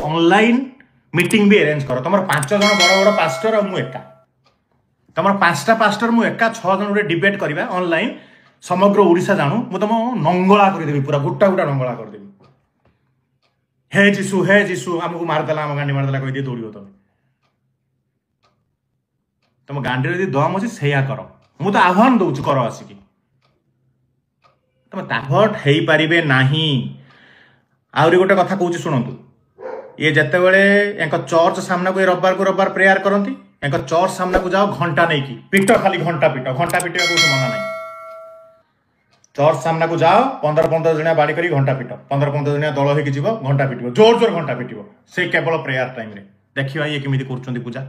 Online meeting भी arrange कर तुम 5 जन बड़ बड़ पास्टर और मुझे तुम 5टा पास्टर मुझे 6 जन गोटे डिबेट करवा ऑनलाइन समग्र ओडिशा जानू मु तुम नंगला करदेवी पूरा गोटा गोटा नंगला करदेवी हे जीशु आमको मारदेला आम गांडी मारदेला कही दौड़ तुम गांडी यदि दम अच्छी से कर मु तो आह्वान दौर कर आसिक तुम ताभट हो पारे ना आहरी गोटे कथा कौच शुणु ये जिते बड़े चर्च सामना को रविवार प्रेयर करती चर्च सामना को जाओ घंटा नहीं कि पिट खाली घंटा पिटिया कौन मना नहीं चर्च सामना को जाओ 15-15 जनिया बाड़ी करी घंटा पिट 15-15 जनिया दल होगी जीव घंटा पिट जोर जोर घंटा पिट से केवल प्रेयर टाइम रे देखिए ये केमी कर पूजा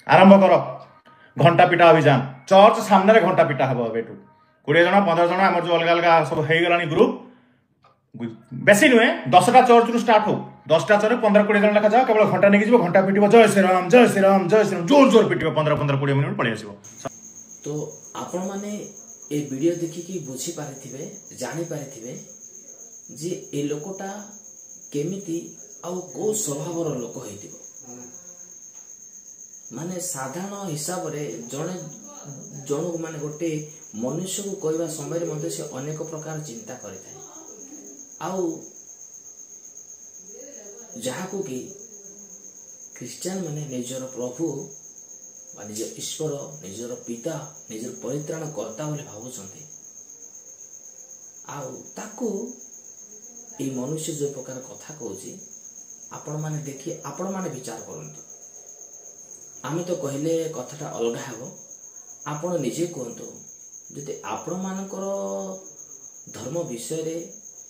आरंभ कर घंटा पिटा अभियान चर्च सामने घंटा पिटा हम एटू 20 जन 15 जन आम जो अलग अलग सब हो गला ग्रुप बेसी नुहे 10टा चर्च रु स्टार्ट हो 10टा चर्च 15-20 जन लेखा जाओ केवल घंटा नहीं जीव घंटा पिट जय श्री राम जय श्री राम जय श्री राम जोर जोर पिट 15-15-20 मिनट पड़े आस तो आपण माने ए वीडियो देखिकी बुझी पारिथिबे जानी पारिथिबे जे ए लोकटा केमिति आ को स्वभावर लोक होइतिबो माने साधारण हिसाब रे जण माने गोटे मनुष्य को कहवा समय मध्ये से अनेक प्रकार चिंता करिथाय आउ जहा को कि क्रिश्चियन माने निजर प्रभु निज ईश्वर निजर पिता निजर परित्राण कर्ता बोले भावुଛନ୍ତି आउ ताकू ए मनुष्य जो प्रकार कथा कहूची आपण माने देखि आपण माने विचार करंतु आमे तो कहले कथाटा अलगा हेबो आपण निजे कहंतु जति आपण मानकर धर्म विषय रे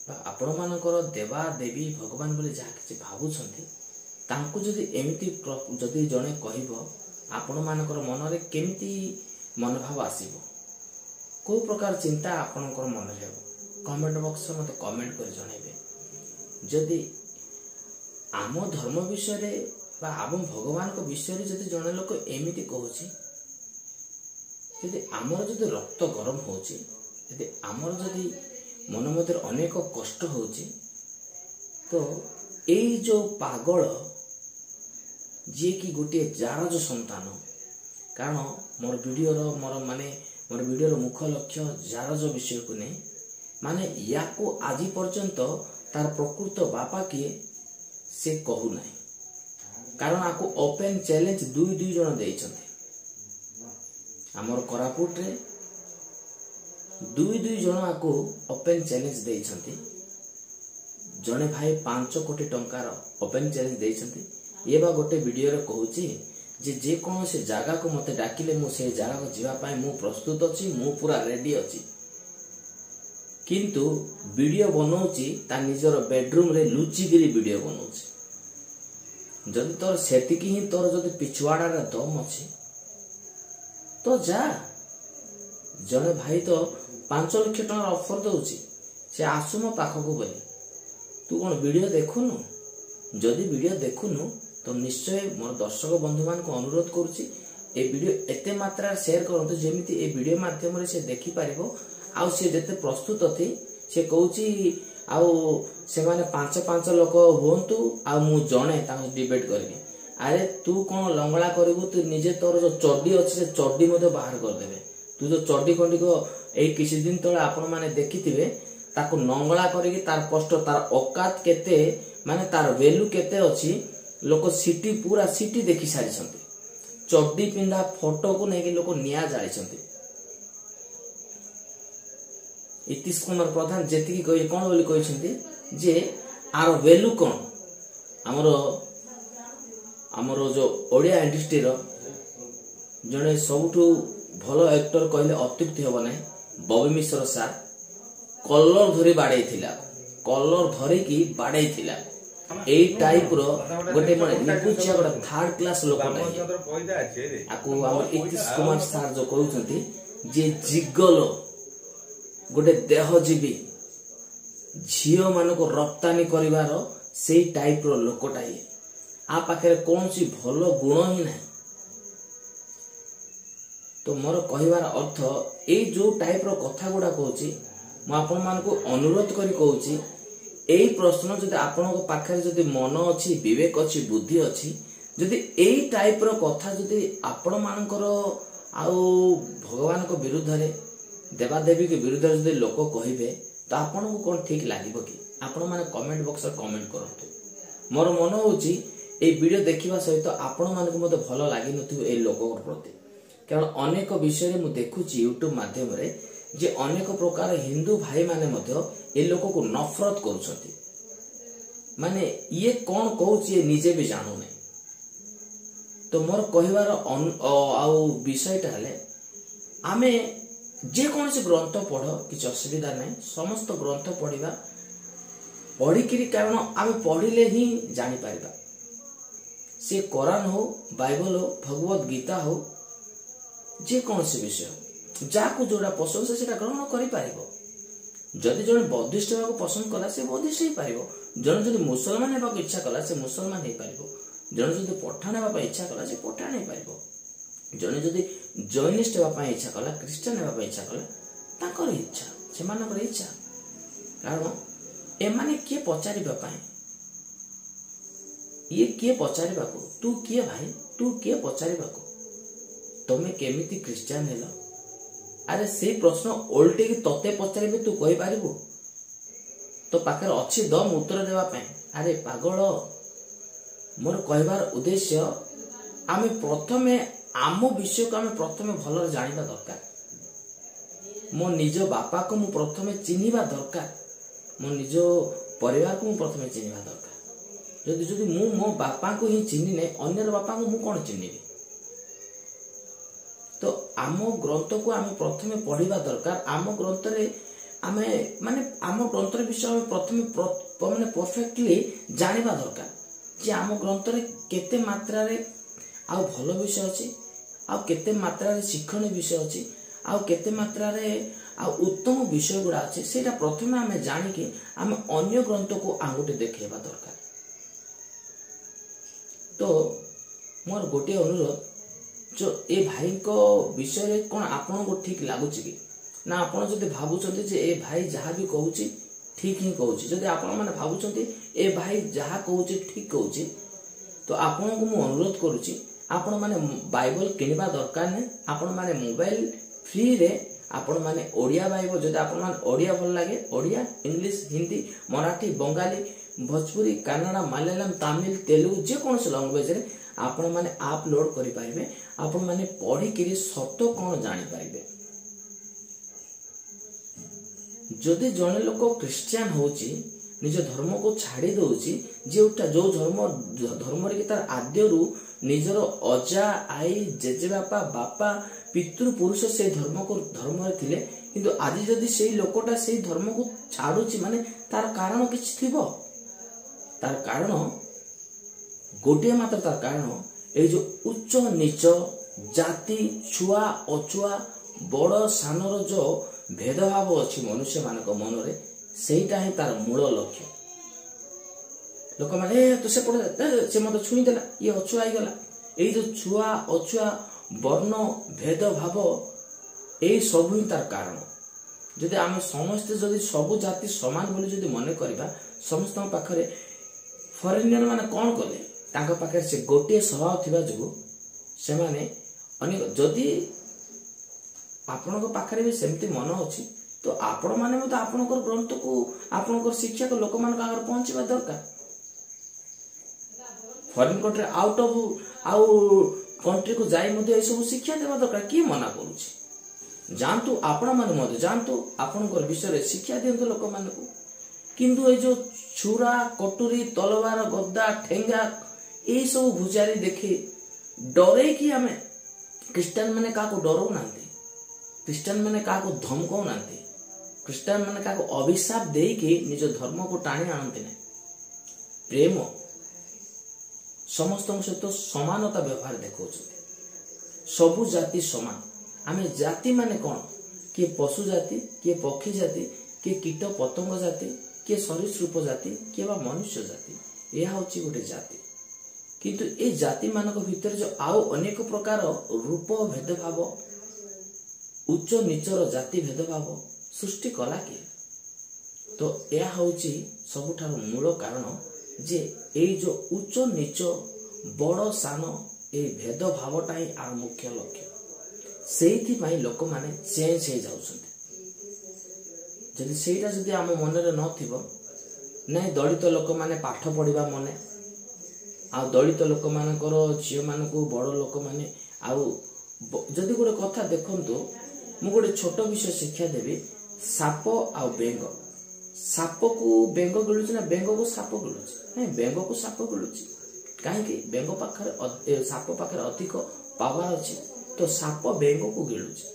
बा आपण मानकर देवा देवी भगवान बोले जा कि भावुଛନ୍ତି तांकु जदि एमिति जदि जणे कहिबो आपण मानकर मन रे केमिति मनोभाव आसीबो को प्रकार चिंता आपनकर मन रे कमेंट बॉक्स में मते कमेंट कर जणाइबे जदि आम धर्म विषय रे बा आम भगवान को विषय रे जदि जणे लोक एमिति कहूची जदि आमर जदि रक्त गरम होची जदि आमर जदि मन मध्य अनेक कष्ट होची तो एई जो पागल जी कि गोटे जारज संतान कारण मोर वीडियो मुख्य लक्ष्य जारज विषय को नहीं माने या को आज पर्यंत तार प्रकृत बापा किए से कहू ना कारण आपको ओपन चैलेंज दुई जन देइछन्ते हमर कोरापुट रे दुई जन आपको ओपन चैलेंज देइछन्ते जने भाई 5 कोटी टंकार ओपन चैलेंज देइछन्ते ये बा गोटे वीडियो रे कहूची जे कौन से जगह को मते डाकिले मु से जगह को जीवा पाए मु प्रस्तुत अछि मु पूरा रेडी अछि किंतु वीडियो बनौची ता निजर बेडरूम रे लुचिगिरी वीडियो बनौची जदि तोर सेतिकी ही तोर जदि पिछवाड़ा रे दम अछि तो जा जने भाई तो 5 लाख टका ऑफर दउची से आसु मो पाखो को बोली तू कोन वीडियो देखुनु जदि वीडियो देखुनु तो निश्चय मोर दर्शक बंधु मान को अनुरोध करूची ए वीडियो एते मात्रा शेयर करंतु जेमिति ए वीडियो माध्यम रे से देखि पारिबो आउ से जते प्रस्तुत अथि से कहूची आउ से माने 5 लोक होंतु आ मु जणे ता डिबेट करबी अरे तू कोन लंगड़ा करबू तू निजे तोर जो चड्डी अछि से चड्डी मध्ये बाहर कर देबे तू जो चड्डी खंडी को एई किछि दिन तळे आपण माने देखिथिबे ताको नंगला करिकि तार कष्ट तार औकात केते माने तार वैल्यू केते अछि लोक सिटी पूरा सिटी देखि सारी छथि चड्डी पिंधा फोटो को नेकी लोक निया जाई छथि इतिश कुमार प्रधान जेति की कहि कोन बोली कहि छथि जे आर वैल्यू कोन हमरो जो ओडिया इंडस्ट्री रो जने सबठु भलो एक्टर कहले अत्युक्ति होबो नै बॉबी मिश्र सर कलर धरी बाडै थिला कलर धरी की बाडै थिला ए टाइप रो गोटे निकुचिया गोटे थर्ड क्लास लोक नै आकु हमर इतिश कुमार सर जो कहउछंती जे जिगलो गोटे देहजीवी झियो मान को रप्तानी करिवार सेई टाइप रो लोकटा ये आ पाखे कौन सी भलो गुण ही ना तो मोर कहिवार अर्थ ए जो टाइप रो कथा गुडा कहूची मु आपन मान को अनुरोध करी कहूची एई प्रश्न जदि आपनक पाखरे जदि मन अछि विवेक अछि बुद्धि अछि जदि एई टाइप रो कथा जदि आपण मानकर आउ भगवान को विरुद्ध रे देवादेवी के विरुद्ध जदि लोक कहिबे तो आपन को कोन ठीक लागिबो कि आपण माने कमेंट बॉक्स रे कमेंट करंतु। मोर मन होची ए वीडियो देखिबा सहित आपण मान को मते भलो लागि नथिबो ए लोक प्रति कारण अनेक विषय रे मु देखुची यूट्यूब माध्यम रे जे अनेक प्रकार हिंदू भाई माने मध्ये ए लोक को नफरत करूछथि माने ये कोन कहूची ये निजे भी जानु नै। तो मोर कहिवार आउ विषयटा हले आमे जे कौन से ग्रंथ पढ़ किसी असुविधा नहीं समस्त ग्रंथ पढ़िबा पढ़िकी कारण आमे पढ़िले ही जानी पारिबा से कुरान हो बाइबल हो भगवत गीता हो जे कौन से विषय हो जाको जोड़ा पसंद से सेटा ग्रहण करि पारिबो। जदि जने बौद्धिस्ट हेबाको पसंद कला से बौद्धिस्ट ही पारिबो जने जदि मुसलमान हेबाको इच्छा कला से मुसलमान हे पारिबो जने जदि पठाण हेबा इच्छा कला से पठाण हे पारिबो जने जदि जैनिस्ट हेबा इच्छा कला क्रिश्चियन हेबा इच्छा कला ताकर इच्छा सेमानकर इच्छा कारण एमाने किए पचारिबा पाए ये किए पचारिबा को तू किए भाई तू किए पचारिबा को तमे केमिति क्रिश्चियन हेलो अरे से प्रश्न ओल्टे की तते पचारिबे तू कहि पारिबो तो पाखर अछि दम उत्तर देबा पाए। अरे पागल मोर कहबार उद्देश्य आमे प्रथमे आम विषय को आमे प्रथमे भल जानिबा दरकार मो निज बापा को मु प्रथमे चिन्हिबा दरकार मो निज परिवार को मु प्रथमे चिन्हिबा दरकार जदि जदि मु मो बापा को ही चिन्हि नै अन्यर बापा को मु कोन चिन्हिबी। तो आम ग्रंथ को आमे प्रथमे पढ़िबा दरकार आम ग्रंथ रे आमे माने आम ग्रंथ रे विषय आमे प्रथमे माने परफेक्टली जानिबा दरकार जे आम ग्रंथ रे केते मात्रा रे आउ भल विषय अछि आउ केते मात्रा रे शिक्षण विषय अछि आउ केते मात्रा रे आउ उत्तम विषय गुडा अछि सेटा प्रथमे आमे जानि के आमे अन्य ग्रंथ को आंगुटे देखैबा दरकार। तो मोर गोटे अनुरोध जो ए भाई को विषय रे कोन आपन को ठीक लागुछि कि ना आपन जदि भाबुचंती जे ए भाई जहा भी कहूछि ठीक ही कहूछि जदि आपन माने भाबुचंती ए भाई जहा कहूछि ठीक कहूछि तो आपन को मु अनुरोध करूछि आपण माने बाइबल किनिबा दरकार नै आपण माने मोबाइल फ्री रे आपण माने ओडिया बाइबल जदि आपण माने ओडिया भल लागे ओडिया इंग्लिश हिंदी मराठी बंगाली भोजपुरी कन्नड़ा मलयालम तमिल तेलुगु जे कोन से लैंग्वेज रे आपण माने अपलोड करि पाइबे आपण माने पढ़ी किरी सत्य कोन जानि पाइबे। जदि जने लोक क्रिश्चियन होची निज धर्म को छाड़ी दउची जेउटा जो धर्म रे तार आद्यरु निजर अजा आई जेजे बापा बापा पितृ पुरुष से धर्म रे थिले किंतु आज जदि सेई लोकटा सेई धर्म को छाडुची माने तार कारण किछ थिबो तार कारण गोटे मात्र तार कारण ए जो उच्च नीच जाति छुआ अछुआ बड़ सानर जो भेदभाव अछि मनुष्य मानक मन रे सेटा ही तार मूल लक्ष्य। लोक माने तो से पड़े से मत छुई देला ये अछुआ आई गला ए जो छुआ अछुआ वर्ण भेदभाव ए सब ही तार कारण जदि आम समस्त जदि सब जाति समान बोली जदि मन करबा समस्त पाखरे फॉरेनियर माने कोन कले तांका पाखरे से गोटे स्वभाव थिबा जगु से माने अनेक जदि आपनको पाखरे भी सेमति मन अछि तो आपण माने मत आपनकर ग्रंथ को आपनकर शिक्षा को लोक मान आगर पहुंचबा दरकार। फॉरेन कंट्री आउट ऑफ आउ कंट्री को जाई मध्ये ए सब शिक्षा देबा दरकार की मना करूछि जानतु आपण माने मध्ये जानतु आपनकर विषय रे शिक्षा देंतु लोक मान को किंतु ए जो छुरा कटुरी तलवार गद्दा ठेंगा ए सब भुजारी देखि डरे कि हमें क्रिश्चियन माने का को डरो नांती क्रिश्चियन माने का को धमको नांती क्रिश्चियन माने का को अभिशाप देई कि निज धर्म को टाणी आनते ने प्रेम समस्त सहित समानता व्यवहार देखौछ सबु जाति समान आमे जाति माने कोन के पशु जाति के पक्षी जाति के कीट पतंग जाति के सरीसृप जाति के बा मनुष्य जाति यह होची गोटे जाति किंतु ए जाति मानक भीतर जो आउ अनेक प्रकार रूप भेदभाव उच्च नीचर जाति भेदभाव सृष्टि कला के तो यह होची ସବୁଠାରୁ ମୂଳ କାରଣ ଯେ ଏଇ जो ଉଚ୍ଚ ନିଚ ବଡ଼ ସାନ এই ଭେଦଭାବଟା ହିଁ ଆର ମୁଖ୍ୟ ଲକ୍ଷ୍ୟ। ସେଇଥିପାଇଁ ଲୋକମାନେ ଚେଞ୍ଜ ହେଇଯାଉଛନ୍ତି। ଯଦି ସେଇଟା ଯଦି ଆମ ମନରେ ନଥିବ, ନାଇଁ ଦଳିତ ଲୋକମାନେ ପାଠ ପଢିବା ମନେ, ଆଉ ଦଳିତ ଲୋକମାନଙ୍କର ଝିଅମାନଙ୍କୁ ବଡ଼ ଲୋକମାନେ, ଆଉ ଯଦି ଗୋଟେ କଥା ଦେଖନ୍ତୁ, ମୁଁ ଗୋଟେ ଛୋଟ ବିଷୟ ଶିକ୍ଷା ଦେବି। ସାପ ଆଉ ବେଙ୍ଗ, ସାପକୁ ବେଙ୍ଗ ଗିଳୁଛି ନା ବେଙ୍ଗକୁ ସାପ ଗିଳୁଛି? ନାଇଁ, ବେଙ୍ଗକୁ ସାପ ଗିଳୁଛି। କାହିଁକି? ବେଙ୍ଗ ପାଖରେ ସାପ ପାଖରେ ଅଧିକ ପାୱାର ଅଛି, ତ ସାପ ବେଙ୍ଗକୁ ଗିଳୁଛି।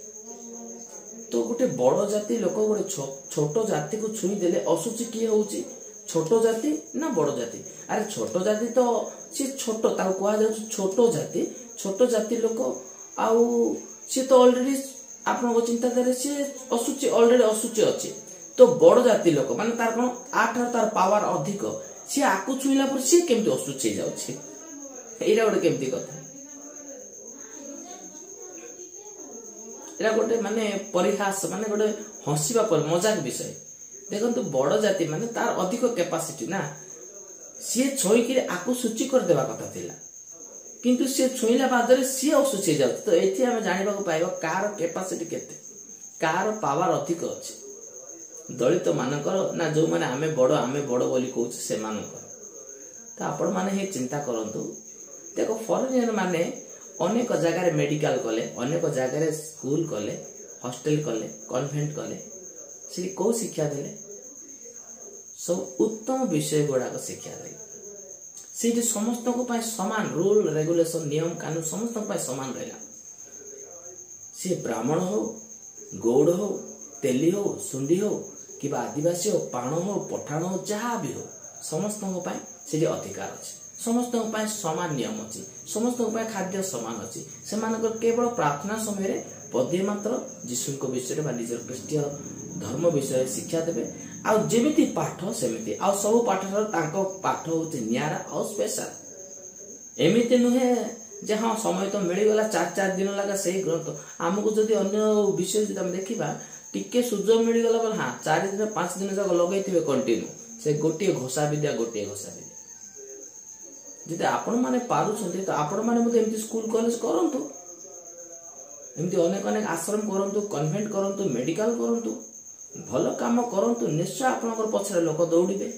ତ ଗୋଟେ ବଡ଼ ଜାତି ଲୋକ ଗୋଟେ ଛୋଟ ଜାତିକୁ ଛୁଇଁ ଦେଲେ ଅସୁଚି କିଏ ହଉଛି? ଛୋଟ ଜାତି ନା ବଡ଼ ଜାତି? ଆରେ ଛୋଟ ଜାତି ତ ସିଏ ଛୋଟ, ତାକୁ କୁହାଯାଉଛି ଛୋଟ ଜାତି। ଛୋଟ ଜାତି ଲୋକ, ଆଉ ସିଏ ତ ଅଲରେଡି ଆପଣଙ୍କ ଚିନ୍ତାଧାରାରେ ସିଏ ଅସୁଚି, ଅଲରେଡି ଅସୁଚି ଅଛି। ତ ବଡ଼ ଜାତି ଲୋକ ମାନେ ତାର କଣ, ଆଠାରୁ ତାର ପାୱାର ଅଧିକ, ସିଏ ଆକୁ ଛୁଇଁଲା ପରେ ସିଏ କେମିତି ଅସୁଚି ହେଇଯାଉଛି? ଏଇଟା ଗୋଟେ କେମିତି କଥା? ଏଇଟା ଗୋଟେ ମାନେ ପରିହାସ, ମାନେ ଗୋଟେ ହସିବା ପରେ ମଜାକ ବିଷୟ। ଦେଖନ୍ତୁ, ବଡ଼ ଜାତି ମାନେ ତାର ଅଧିକ କ୍ୟାପାସିଟି ନା, ସିଏ ଛୁଇଁକିରି ଆକୁ ସୂଚି କରିଦେବା କଥା ଥିଲା, କିନ୍ତୁ ସିଏ ଛୁଇଁଲା ବାଦରେ ସିଏ ଅସୁଚି ହେଇଯାଉଛି। ତ ଏଇଠି ଆମେ ଜାଣିବାକୁ ପାଇବା କାହାର କ୍ୟାପାସିଟି କେତେ, କାହାର ପାୱାର ଅଧିକ ଅଛି। ଦଳିତ ମାନଙ୍କର ନା ଯୋଉମାନେ ଆମେ ବଡ଼ ବୋଲି କହୁଛୁ ସେମାନଙ୍କର। ତ ଆପଣ ମାନେ ହିଁ ଚିନ୍ତା କରନ୍ତୁ। ଦେଖ, ଫରେନିୟର ମାନେ ଅନେକ ଜାଗାରେ ମେଡିକାଲ କଲେ, ଅନେକ ଜାଗାରେ ସ୍କୁଲ କଲେ, ହଷ୍ଟେଲ କଲେ, କନଭେଣ୍ଟ କଲେ। ସେଠି କୋଉ ଶିକ୍ଷା ଦେଲେ? ସବୁ ଉତ୍ତମ ବିଷୟ ଗୁଡାକ ଶିକ୍ଷା ଦେଲେ। ସେଇଠି ସମସ୍ତଙ୍କ ପାଇଁ ସମାନ ରୁଲ ରେଗୁଲେସନ, ନିୟମ କାନୁନ ସମସ୍ତଙ୍କ ପାଇଁ ସମାନ ରହିଲା। ସିଏ ବ୍ରାହ୍ମଣ ହଉ, ଗୌଡ଼ ହଉ, ତେଲି ହଉ, ସୁଣ୍ଡି ହଉ, କିମ୍ବା ଆଦିବାସୀ ହଉ, ପାଣ ହଉ, ପଠାଣ ହଉ, ଯାହା ବି ହଉ, ସମସ୍ତଙ୍କ ପାଇଁ ସେଠି ଅଧିକାର ଅଛି। ସମସ୍ତଙ୍କ ପାଇଁ ସମାନ ନିୟମ ଅଛି। ସମସ୍ତଙ୍କ ପାଇଁ ଖାଦ୍ୟ ସମାନ ଅଛି। ସେମାନଙ୍କର କେବଳ ପ୍ରାର୍ଥନା ସମୟରେ ପଦିଏ ମାତ୍ର ଯୀଶୁଙ୍କ ବିଷୟରେ ବା ନିଜର ଖ୍ରୀଷ୍ଟୀୟ ଧର୍ମ ବିଷୟରେ ଶିକ୍ଷା ଦେବେ। ଆଉ ଯେମିତି ପାଠ ସେମିତି, ଆଉ ସବୁ ପାଠ ତାଙ୍କ ପାଠ ହଉଛି ନିଆରା ଆଉ ସ୍ପେଶାଲ। ଏମିତି ନୁହେଁ ଯେ ହଁ ସମୟ ତ ମିଳିଗଲା, 4 ଦିନ ଲାଗା ସେଇ ଗ୍ରନ୍ଥ। ଆମକୁ ଯଦି ଅନ୍ୟ ବିଷୟ ଯଦି ଆମେ ଦେଖିବା, ଟିକେ ସୁଯୋଗ ମିଳିଗଲା ବୋଲେ 4 ଦିନ 5 ଦିନ ଯାକ ଲଗେଇଥିବେ କଣ୍ଟିନ୍ୟୁ ସେ ଗୋଟିଏ ଘୋଷା ବିଦ୍ୟା। ଯଦି ଆପଣ ମାନେ ପାରୁଛନ୍ତି ତ ଆପଣ ମାନେ ମଧ୍ୟ ଏମିତି ସ୍କୁଲ କଲେଜ କରନ୍ତୁ, ଏମିତି ଅନେକ ଆଶ୍ରମ କରନ୍ତୁ, କନଭେଣ୍ଟ କରନ୍ତୁ, ମେଡିକାଲ କରନ୍ତୁ, ଭଲ କାମ କରନ୍ତୁ। ନିଶ୍ଚୟ ଆପଣଙ୍କର ପଛରେ ଲୋକ ଦୌଡ଼ିବେ।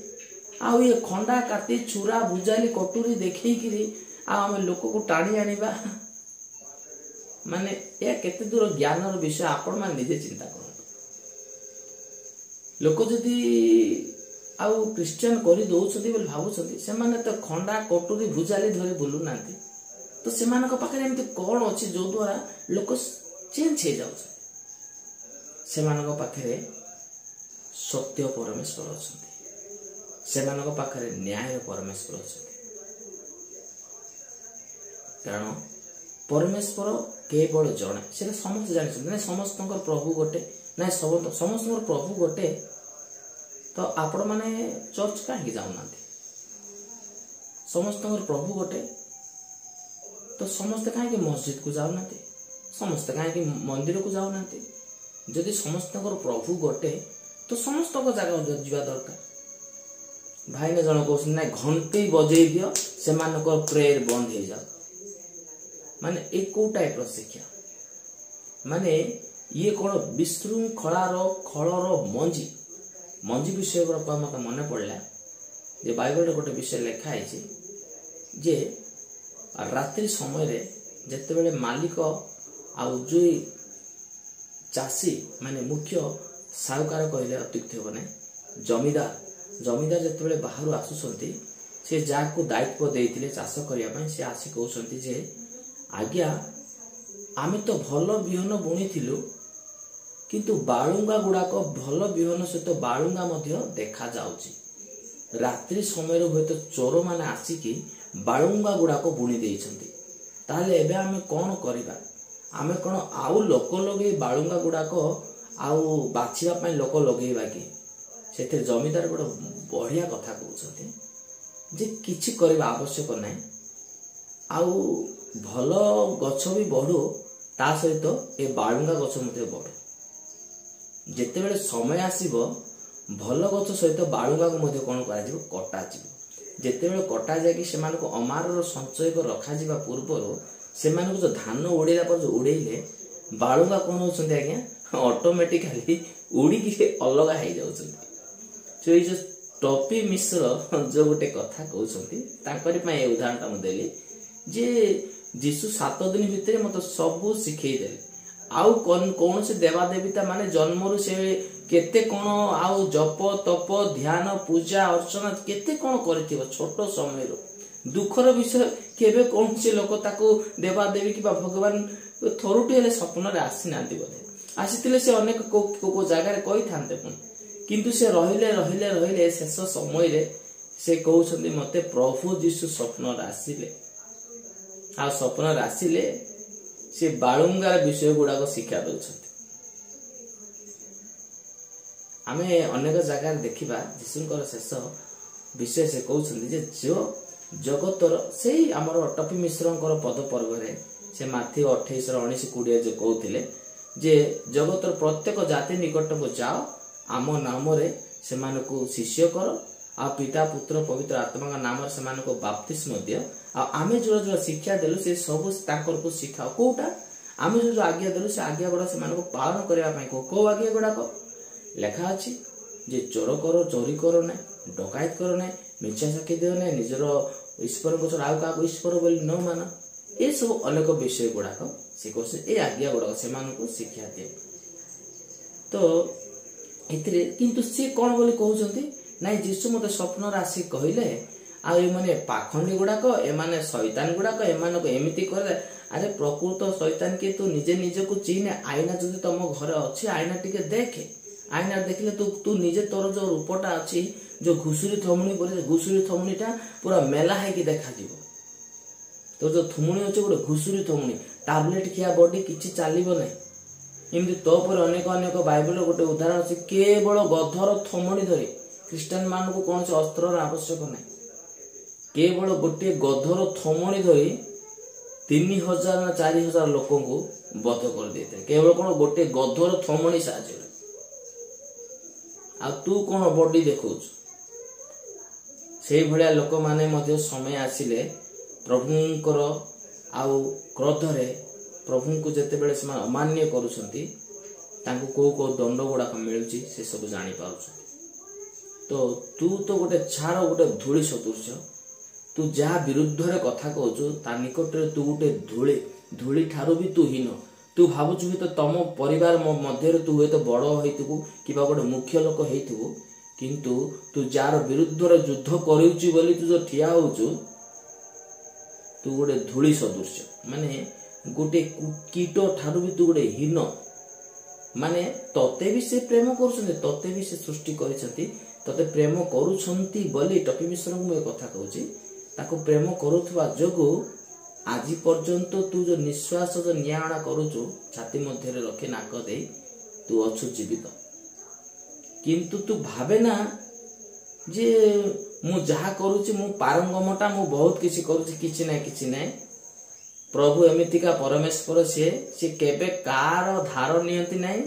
ଆଉ ଇଏ ଖଣ୍ଡା କାତି ଛୁରା ଭୁଜାଲି କଟୁରୀ ଦେଖେଇକିରି ଆଉ ଆମେ ଲୋକକୁ ଟାଣି ଆଣିବା, ମାନେ ଏହା କେତେ ଦୂର ଜ୍ଞାନର ବିଷୟ ଆପଣ ମାନେ ନିଜେ ଚିନ୍ତା କରନ୍ତୁ। ଲୋକ ଯଦି ଆଉ ଖ୍ରୀଷ୍ଟିଆନ କରି ଦଉଛନ୍ତି ବୋଲି ଭାବୁଛନ୍ତି, ସେମାନେ ତ ଖଣ୍ଡା କଟୁରୀ ଭୁଜାଲି ଧରି ବୁଲୁନାହାନ୍ତି। ତ ସେମାନଙ୍କ ପାଖରେ ଏମିତି କଣ ଅଛି ଯୋଉ ଦ୍ଵାରା ଲୋକ ଚେଞ୍ଜ ହେଇଯାଉଛନ୍ତି? ସେମାନଙ୍କ ପାଖରେ ସତ୍ୟ ପରମେଶ୍ୱର ଅଛନ୍ତି, ସେମାନଙ୍କ ପାଖରେ ନ୍ୟାୟ ପରମେଶ୍ୱର ଅଛନ୍ତି। କାରଣ ପରମେଶ୍ୱର କେବଳ ଜଣେ, ସେଟା ସମସ୍ତେ ଜାଣିଛନ୍ତି। ନାଇଁ ସମସ୍ତଙ୍କର ପ୍ରଭୁ ଗୋଟେ, ନାଇଁ ସମସ୍ତଙ୍କର ପ୍ରଭୁ ଗୋଟେ, ତ ଆପଣ ମାନେ ଚର୍ଚ୍ଚ କାହିଁକି ଯାଉନାହାନ୍ତି? ସମସ୍ତଙ୍କର ପ୍ରଭୁ ଗୋଟେ, ତ ସମସ୍ତେ କାହିଁକି ମସଜିଦକୁ ଯାଉନାହାନ୍ତି? ସମସ୍ତେ କାହିଁକି ମନ୍ଦିରକୁ ଯାଉନାହାନ୍ତି? ଯଦି ସମସ୍ତଙ୍କର ପ୍ରଭୁ ଗୋଟେ, ତ ସମସ୍ତଙ୍କ ଜାଗା ଯିବା ଦରକାର। ଭାଇନା ଜଣ କହୁଛନ୍ତି ନାଇଁ ଘଣ୍ଟି ବଜେଇ ଦିଅ, ସେମାନଙ୍କର ପ୍ରେୟର ବନ୍ଦ ହେଇଯାଉ। ମାନେ ଏ କୋଉ ଟାଇପର ଶିକ୍ଷା? ମାନେ ଇଏ କଣ ବିଶୃଙ୍ଖଳାର ଖଳର ମଞ୍ଜି ବିଷୟ ଗୁଡାକ ମତେ ମନେ ପଡିଲା ଯେ ବାଇବଲରେ ଗୋଟେ ବିଷୟ ଲେଖା ହେଇଛି ଯେ ରାତ୍ରି ସମୟରେ ଯେତେବେଳେ ମାଲିକ ଆଉ ଯୋଉ ଚାଷୀ ମାନେ ମୁଖ୍ୟ ସାହୁକାର କହିଲେ ଅତ୍ୟୁକ୍ତି ହେବ ନାହିଁ, ଜମିଦାର ଯେତେବେଳେ ବାହାରୁ ଆସୁଛନ୍ତି, ସେ ଯାହାକୁ ଦାୟିତ୍ୱ ଦେଇଥିଲେ ଚାଷ କରିବା ପାଇଁ, ସେ ଆସି କହୁଛନ୍ତି ଯେ ଆଜ୍ଞା ଆମେ ତ ଭଲ ବିହନ ବୁଣିଥିଲୁ, କିନ୍ତୁ ବାଳୁଙ୍ଗା ଗୁଡାକ ଭଲ ବିହନ ସହିତ ବାଳୁଙ୍ଗା ମଧ୍ୟ ଦେଖା ଯାଉଛି। ରାତ୍ରି ସମୟରେ ହୁଏତ ଚୋର ମାନେ ଆସିକି ବାଳୁଙ୍ଗା ଗୁଡାକ ବୁଣି ଦେଇଛନ୍ତି। ତାହେଲେ ଏବେ ଆମେ କଣ କରିବା? ଆମେ କଣ ଆଉ ଲୋକ ଲଗେଇ ବାଳୁଙ୍ଗା ଗୁଡାକ ଆଉ ବାଛିବା ପାଇଁ ଲୋକ ଲଗେଇବା କି? ସେଥିରେ ଜମିଦାର ଗୋଟେ ବଢିଆ କଥା କହୁଛନ୍ତି ଯେ କିଛି କରିବା ଆବଶ୍ୟକ ନାହିଁ, ଆଉ ଭଲ ଗଛ ବି ବଢୁ, ତା ସହିତ ଏ ବାଳୁଙ୍ଗା ଗଛ ମଧ୍ୟ ବଢୁ। ଯେତେବେଳେ ସମୟ ଆସିବ ଭଲ ଗଛ ସହିତ ବାଳୁଙ୍ଗାକୁ ମଧ୍ୟ କ'ଣ କରାଯିବ, କଟାଯିବ। ଯେତେବେଳେ କଟାଯାଇକି ସେମାନଙ୍କୁ ଅମାରର ସଞ୍ଚୟ କରି ରଖାଯିବା ପୂର୍ବରୁ ସେମାନଙ୍କୁ ଯୋଉ ଧାନ ଉଡ଼େଇଲା ପରେ ଯୋଉ ଉଡ଼େଇଲେ ବାଳୁଙ୍ଗା କ'ଣ ହଉଛନ୍ତି ଆଜ୍ଞା, ଅଟୋମେଟିକାଲି ଉଡ଼ିକି ଅଲଗା ହେଇଯାଉଛନ୍ତି। ଏଇ ଯୋଉ ଟପି ମିଶ୍ର ଯୋଉ ଗୋଟେ କଥା କହୁଛନ୍ତି ତାଙ୍କରି ପାଇଁ ଏ ଉଦାହରଣଟା ମୁଁ ଦେଲି ଯେ ଯୀଶୁ 7 ଦିନ ଭିତରେ ମତେ ସବୁ ଶିଖେଇ ଦେଲେ। ଆଉ କୌଣସି ଦେବାଦେବୀତା ମାନେ ଜନ୍ମରୁ ସେ କେତେ କ'ଣ ଆଉ ଜପ ତପ ଧ୍ୟାନ ପୂଜା ଅର୍ଚ୍ଚନା କେତେ କ'ଣ କରିଥିବ ଛୋଟ ସମୟରୁ। ଦୁଃଖର ବିଷୟ କେବେ କୌଣସି ଲୋକ ତାକୁ ଦେବାଦେବୀ କିମ୍ବା ଭଗବାନ ଥରୁଟି ହେଲେ ସ୍ୱପ୍ନରେ ଆସିନାହାନ୍ତି ବୋଧେ। ଆସିଥିଲେ ସେ ଅନେକ କୋଉ ଜାଗାରେ କହିଥାନ୍ତେ ପୁଣି, କିନ୍ତୁ ସେ ରହିଲେ ଶେଷ ସମୟରେ ସେ କହୁଛନ୍ତି ମତେ ପ୍ରଭୁ ଯୀଶୁ ସ୍ୱପ୍ନରେ ଆସିଲେ। ଆଉ ସ୍ୱପ୍ନରେ ଆସିଲେ ସେ ବାଳୁଙ୍ଗାର ବିଷୟ ଗୁଡାକ ଶିକ୍ଷା ଦଉଛନ୍ତି। ଆମେ ଅନେକ ଜାଗାରେ ଦେଖିବା ଯୀଶୁଙ୍କର ଶେଷ ବିଷୟ ସେ କହୁଛନ୍ତି ଯେ ଜଗତର ସେଇ ଆମର ଟପି ମିଶ୍ରଙ୍କର ପଦ ପର୍ବରେ ସେ ମାଥ୍ୟୁ 28:19-20 ଯୋଉ କହୁଥିଲେ ଯେ ଜଗତର ପ୍ରତ୍ୟେକ ଜାତି ନିକଟକୁ ଯାଅ, ଆମ ନାମରେ ସେମାନଙ୍କୁ ଶିଷ୍ୟ କର, ଆଉ ପିତା ପୁତ୍ର ପବିତ୍ର ଆତ୍ମାଙ୍କ ନାମରେ ସେମାନଙ୍କୁ ବାପ୍ତିସ୍ମ ଦିଅ, ଆଉ ଆମେ ଯୋଉ ଶିକ୍ଷା ଦେଲୁ ସେ ସବୁ ତାଙ୍କରକୁ ଶିଖାଅ। କୋଉଟା ଆମେ ଯୋଉ ଆଜ୍ଞା ଦେଲୁ ସେ ଆଜ୍ଞା ଗୁଡାକ ସେମାନଙ୍କୁ ପାଳନ କରିବା ପାଇଁ କୋଉ ଆଜ୍ଞା ଗୁଡାକ ଲେଖା ଅଛି ଯେ ଚୋର କର, ଚୋରି କର ନାହିଁ, ଡକାୟତ କର ନାହିଁ, ମିଥ୍ୟା ସାକ୍ଷୀ ଦିଅ ନାହିଁ, ନିଜର ଈଶ୍ୱରଙ୍କ ଛଡା ଆଉ କାହାକୁ ଈଶ୍ୱର ବୋଲି ନ ମାନ। ଏସବୁ ଅନେକ ବିଷୟ ଗୁଡାକ ସେ କହୁଛି ଏ ଆଜ୍ଞା ଗୁଡାକ ସେମାନଙ୍କୁ ଶିକ୍ଷା ଦିଏ। ତ ଏଥିରେ କିନ୍ତୁ ସେ କ'ଣ ବୋଲି କହୁଛନ୍ତି, ନାଇଁ ଯୀଶୁ ମତେ ସ୍ୱପ୍ନରେ ଆସି କହିଲେ ଆଉ ଏମାନେ ପାଖଣ୍ଡି ଗୁଡାକ, ଏମାନେ ଶୈତାନ ଗୁଡାକ, ଏମାନଙ୍କୁ ଏମିତି କରେ। ଆରେ ପ୍ରକୃତ ଶୈତାନ କି ତୁ ନିଜେ ନିଜକୁ ଚିହ୍ନେ। ଆଇନା ଯଦି ତମ ଘରେ ଅଛି ଆଇନା ଟିକେ ଦେଖେ। ଆଇନା ଦେଖିଲେ ତୁ ନିଜେ ତୋର ଯୋଉ ରୂପଟା ଅଛି ଯୋଉ ଘୁଷୁରୀ ଥମୁଣି ପରେ ଘୁଷୁରୀ ଥମୁଣିଟା ପୁରା ମେଲା ହେଇକି ଦେଖାଯିବ। ତୋର ଯୋଉ ଥମୁଣି ଅଛି ଗୋଟେ ଘୁଷୁରୀ ଥମୁଣି, ଟାବଲେଟ ଖିଆ ବଡି କିଛି ଚାଲିବ ନାହିଁ। ଏମିତି ତୋ ପରେ ଅନେକ ବାଇବଲର ଗୋଟେ ଉଦାହରଣ ଅଛି କେବଳ ଗଧର ଥମୁଣି ଧରି। ଖ୍ରୀଷ୍ଟିଆନ ମାନଙ୍କୁ କୌଣସି ଅସ୍ତ୍ରର ଆବଶ୍ୟକ ନାହିଁ, କେବଳ ଗୋଟିଏ ଗଧର ଥମୁଣି ଧରି 3000 ନା 4000 ଲୋକଙ୍କୁ ବଧ କରିଦେଇଥିଲେ। କେବଳ କ'ଣ ଗୋଟେ ଗଧର ଥମୁଣି ସାହାଯ୍ୟରେ। ଆଉ ତୁ କ'ଣ ବଡି ଦେଖଉଛୁ? ସେଇଭଳିଆ ଲୋକମାନେ ମଧ୍ୟ ସମୟ ଆସିଲେ ପ୍ରଭୁଙ୍କର ଆଉ କ୍ରୋଧରେ ପ୍ରଭୁଙ୍କୁ ଯେତେବେଳେ ସେମାନେ ଅମାନ୍ୟ କରୁଛନ୍ତି ତାଙ୍କୁ କୋଉ ଦଣ୍ଡ ଗୁଡାକ ମିଳୁଛି ସେ ସବୁ ଜାଣିପାରୁଛନ୍ତି। ତ ତୁ ତ ଗୋଟେ ଛାଡ଼, ଗୋଟେ ଧୂଳି ସଦୃଶ୍ୟ। ତୁ ଯାହା ବିରୁଦ୍ଧରେ କଥା କହୁଛୁ ତା ନିକଟରେ ତୁ ଗୋଟେ ଧୂଳି ଠାରୁ ବି ତୁ ହୀନ। ତୁ ଭାବୁଛୁ ହୁଏତ ତମ ପରିବାର ମଧ୍ୟରେ ତୁ ହୁଏତ ବଡ ହେଇଥିବୁ କିମ୍ବା ଗୋଟେ ମୁଖ୍ୟ ଲୋକ ହେଇଥିବୁ, କିନ୍ତୁ ତୁ ଯାହାର ବିରୁଦ୍ଧରେ ଯୁଦ୍ଧ କରୁଛୁ ବୋଲି ତୁ ଯୋଉ ଠିଆ ହଉଛୁ ତୁ ଗୋଟେ ଧୂଳି ସଦୃଶ୍ୟ। ମାନେ ଗୋଟେ କୀଟ ଠାରୁ ବି ତୁ ଗୋଟେ ହୀନ। ମାନେ ତତେ ବି ସେ ପ୍ରେମ କରୁଛନ୍ତି, ତତେ ବି ସେ ସୃଷ୍ଟି କରିଛନ୍ତି, ତତେ ପ୍ରେମ କରୁଛନ୍ତି ବୋଲି ଟପି ମିଶ୍ରଙ୍କୁ ମୁଁ ଏ କଥା କହୁଛି। ତାକୁ ପ୍ରେମ କରୁଥିବା ଯୋଗୁଁ ଆଜି ପର୍ଯ୍ୟନ୍ତ ତୁ ଯୋଉ ନିଶ୍ୱାସ ଯୋଉ ନିଆଣା କରୁଛୁ ଛାତି ମଧ୍ୟରେ ରଖି ନାକ ଦେଇ ତୁ ଅଛୁ ଜୀବିତ। କିନ୍ତୁ ତୁ ଭାବେ ନା ଯେ ମୁଁ ଯାହା କରୁଛି ମୁଁ ପାରଙ୍ଗମଟା, ମୁଁ ବହୁତ କିଛି କରୁଛି। କିଛି ନାହିଁ। ପ୍ରଭୁ ଏମିତିକା ପରମେଶ୍ୱର ସେ କେବେ କାହାର ଧାର ନିଅନ୍ତି ନାହିଁ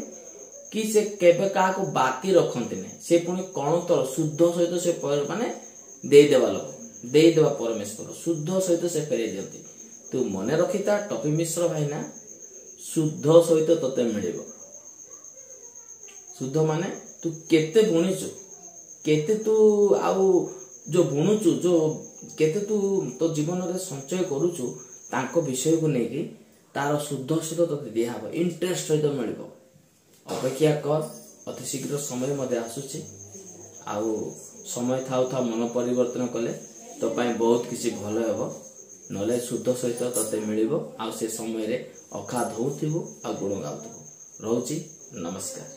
କି ସେ କେବେ କାହାକୁ ବାକି ରଖନ୍ତି ନାହିଁ। ସେ ପୁଣି କ'ଣ ତର ଶୁଦ୍ଧ ସହିତ ସେ ମାନେ ଦେଇଦେବା ପରମେଶ୍ୱର ଶୁଦ୍ଧ ସହିତ ସେ ଫେରେଇ ଦିଅନ୍ତି। ତୁ ମନେ ରଖିଥା ଟପି ମିଶ୍ର ଭାଇନା, ଶୁଦ୍ଧ ସହିତ ତତେ ମିଳିବ। ଶୁଦ୍ଧ ମାନେ ତୁ କେତେ ବୁଣିଛୁ, କେତେ ତୁ ଆଉ ଯୋଉ ବୁଣୁଛୁ, ଯୋଉ କେତେ ତୁ ତୋ ଜୀବନରେ ସଞ୍ଚୟ କରୁଛୁ ତାଙ୍କ ବିଷୟକୁ ନେଇକି ତାର ଶୁଦ୍ଧ ସହିତ ତତେ ଦିଆହବ, ଇଣ୍ଟରେଷ୍ଟ ସହିତ ମିଳିବ। ଅପେକ୍ଷା କର, ଅତି ଶୀଘ୍ର ସମୟ ମଧ୍ୟ ଆସୁଛି। ଆଉ ସମୟ ଥାଉ ମନ ପରିବର୍ତ୍ତନ କଲେ ତୋ ପାଇଁ ବହୁତ କିଛି ଭଲ ହେବ। ନହେଲେ ଶୁଦ୍ଧ ସହିତ ତତେ ମିଳିବ, ଆଉ ସେ ସମୟରେ ଅଖା ଧଉଥିବୁ ଆଉ ଗୁଣ ଗାଉଥିବୁ। ରହୁଛି, ନମସ୍କାର।